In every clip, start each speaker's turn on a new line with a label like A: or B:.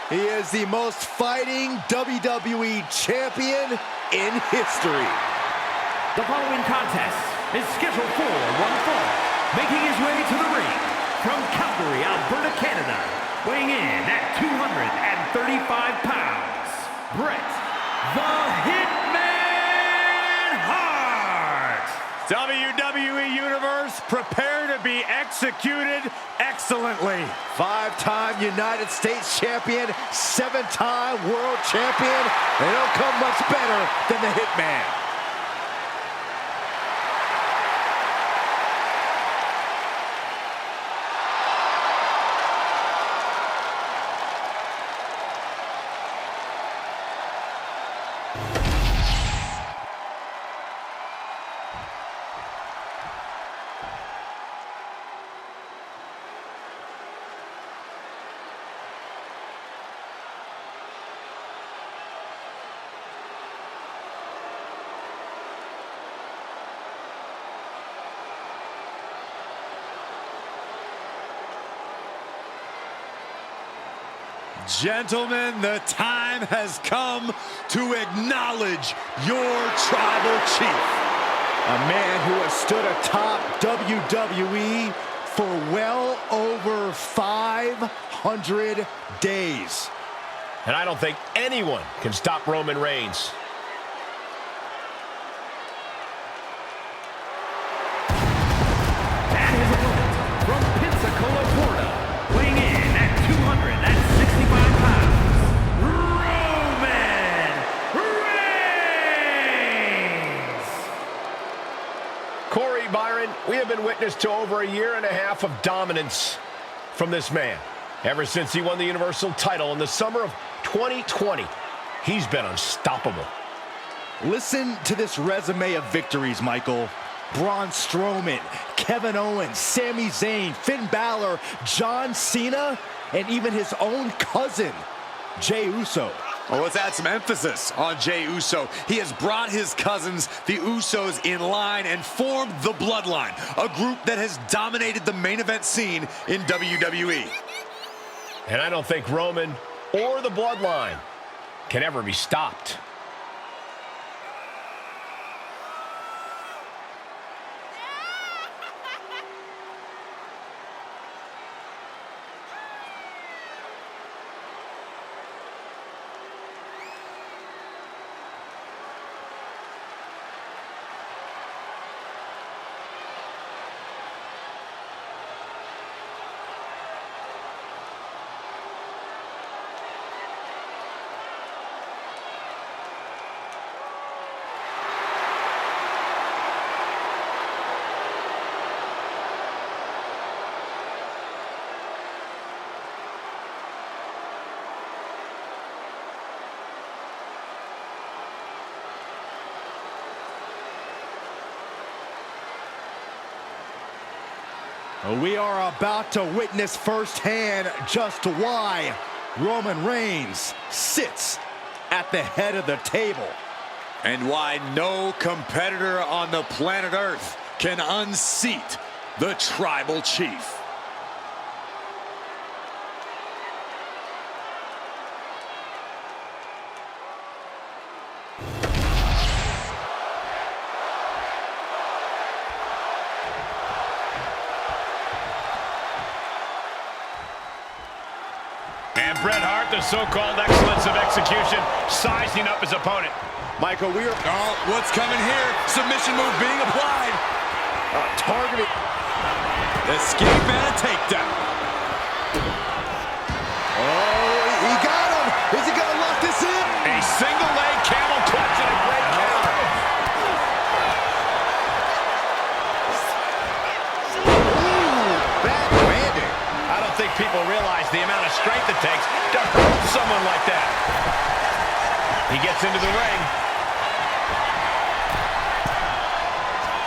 A: He is the most fighting WWE champion in history.
B: The following contest is scheduled for one fall. Making his way to the ring from Calgary, Alberta, Canada, weighing in at 235 pounds, Bret the Hitman Hart.
C: WWE Universe, prepare to be executed excellently.
A: Five-time United States champion, seven-time world champion. They don't come much better than the Hitman.
C: Gentlemen, the time has come to acknowledge your tribal chief.
A: A man who has stood atop WWE for well over 500 days.
D: And I don't think anyone can stop Roman Reigns.
B: And his opponent from Pensacola, Florida, weighing in at 265 pounds, Roman Reigns!
D: Corey, Byron, we have been witness to over a year and a half of dominance from this man. Ever since he won the Universal title in the summer of 2020, he's been unstoppable.
A: Listen to this resume of victories, Michael. Braun Strowman, Kevin Owens, Sami Zayn, Finn Balor, John Cena, and even his own cousin, Jey Uso.
C: Well, let's add some emphasis on Jey Uso. He has brought his cousins, the Usos, in line and formed the Bloodline, a group that has dominated the main event scene in WWE.
D: And I don't think Roman or the Bloodline can ever be stopped.
A: We are about to witness firsthand just why Roman Reigns sits at the head of the table.
C: And why no competitor on the planet Earth can unseat the tribal chief.
D: And Bret Hart, the so-called excellence of execution, sizing up his opponent.
A: Michael, we are...
C: Oh, what's coming here? Submission move being applied.
A: Targeting.
C: Escape and a takedown.
A: Oh, he got him. Is he going to lock this in?
D: A single leg camel clutch and a great counter.
A: Ooh, bad landing.
D: I don't think people realize the amount of strength it takes to hurt someone like that. He gets into the ring.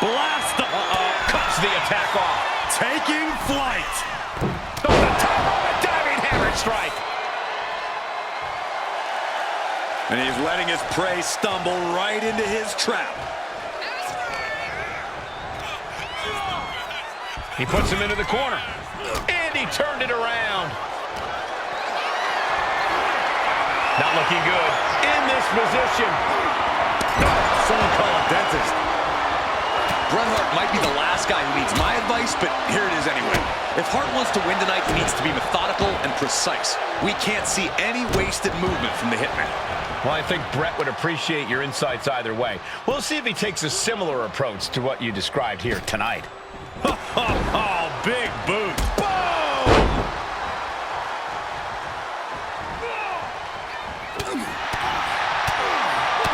C: Blast.
D: Cuts the attack off.
C: Taking flight.
D: On the top of a diving hammer strike.
C: And he's letting his prey stumble right into his trap.
D: He puts him into the corner. And he turned it around. not looking good in this position.
C: Someone call a dentist. Bret Hart might be the last guy who needs my advice, but here it is anyway. If Hart wants to win tonight, he needs to be methodical and precise. We can't see any wasted movement from the Hitman.
D: Well, I think Bret would appreciate your insights either way. We'll see if he takes a similar approach to what you described here tonight.
C: Oh, big boot.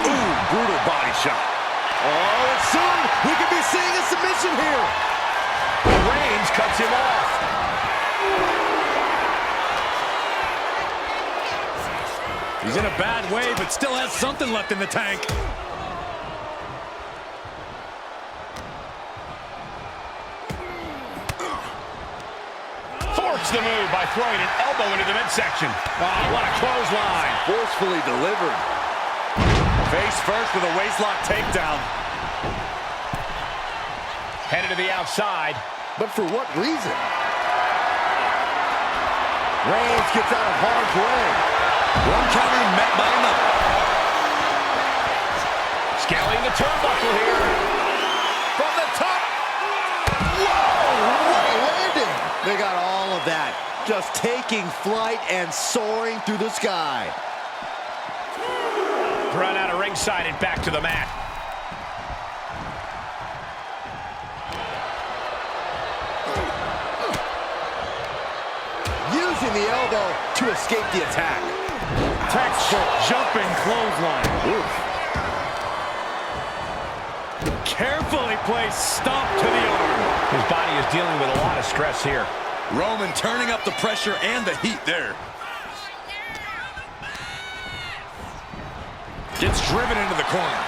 C: Ooh, brutal body shot.
A: Oh, and soon we could be seeing a submission here.
D: Reigns cuts him off.
C: He's in a bad way, but still has something left in the tank.
D: Thwarts the move by throwing an elbow into the midsection. Oh, what a clothesline.
A: Forcefully delivered.
C: Face first with a waistlock takedown.
D: Headed to the outside.
A: But for what reason? Reigns gets out of harm's way.
C: One counter met by another.
D: Scaling the turnbuckle here.
A: From the top. Whoa, what a landing. They got all of that. Just taking flight and soaring through the sky.
D: Run out of ringside and back to the mat.
A: Using the elbow to escape the attack.
C: Textbook jumping clothesline.
A: Oof.
C: Carefully placed stomp to the arm.
D: His body is dealing with a lot of stress here.
C: Roman turning up the pressure and the heat there. Gets driven into the corner.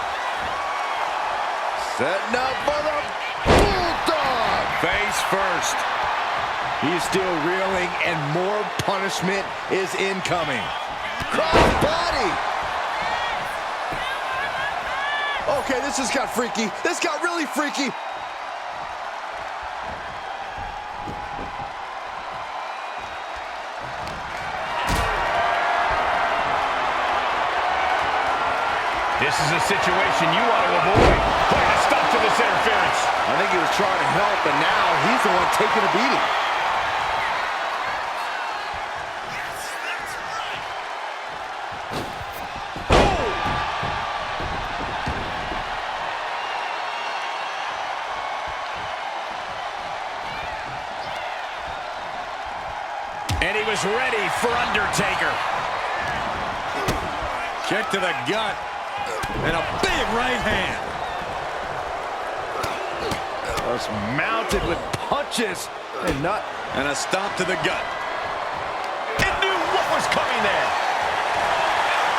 A: Setting up for the Bulldog.
C: Face first.
A: He's still reeling and more punishment is incoming. Cross body. Okay, this just got freaky. This got really freaky.
D: This is a situation you want to avoid. Putting a stop to this interference.
A: I think he was trying to help, and now he's the one taking a beating.
D: And he was ready for Undertaker.
C: Kick to the gut. And a big right hand.
A: Just mounted with punches and not.
C: And a stomp to the gut.
D: It knew what was coming there.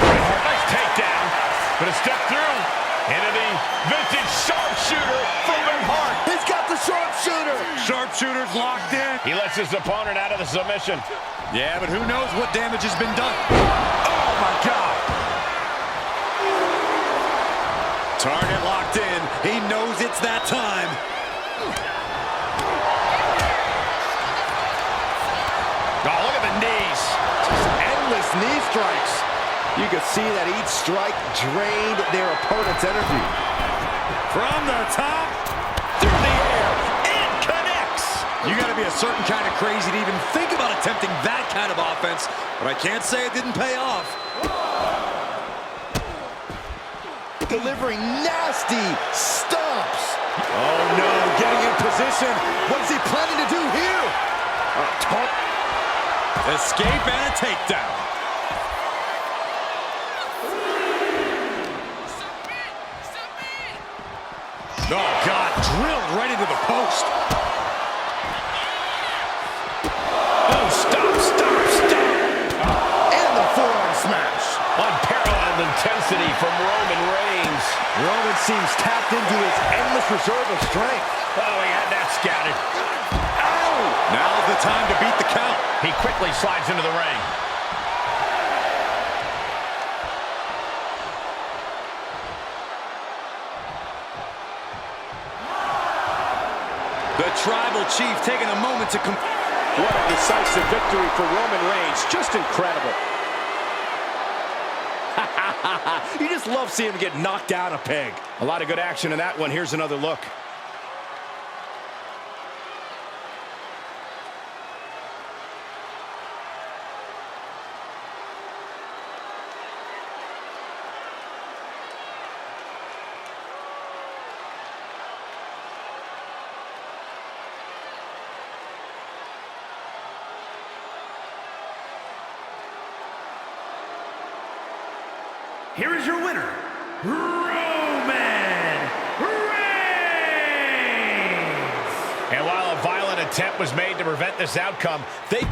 D: Nice takedown. But a step through into the vintage sharpshooter from Hart.
A: He's got the sharpshooter.
C: Sharpshooter's locked in.
D: He lets his opponent out of the submission.
C: Yeah, but who knows what damage has been done. Oh, my God. Target locked in. He knows it's that time.
D: Oh, look at the knees.
A: Just endless knee strikes. You could see that each strike drained their opponent's energy.
C: From the top, through the air, it connects. You got to be a certain kind of crazy to even think about attempting that kind of offense, but I can't say it didn't pay off.
A: Delivering nasty stomps. Oh no, getting in position. What is he planning to do here?
C: Escape and a takedown. Oh God, drilled right into the post.
D: Oh, stop.
A: And the forearm smash.
D: Unparalleled intensity from Roman Reigns.
A: Roman seems tapped into his endless reserve of strength.
D: Oh, he had that scouted.
A: Ow!
C: Now's the time to beat the count.
D: He quickly slides into the ring.
C: The Tribal Chief taking a moment to
D: What a decisive victory for Roman Reigns. Just incredible.
A: You just love seeing him get knocked down a peg.
D: A lot of good action in that one. Here's another look.
B: Here is your winner, Roman Reigns!
D: And while a violent attempt was made to prevent this outcome, they...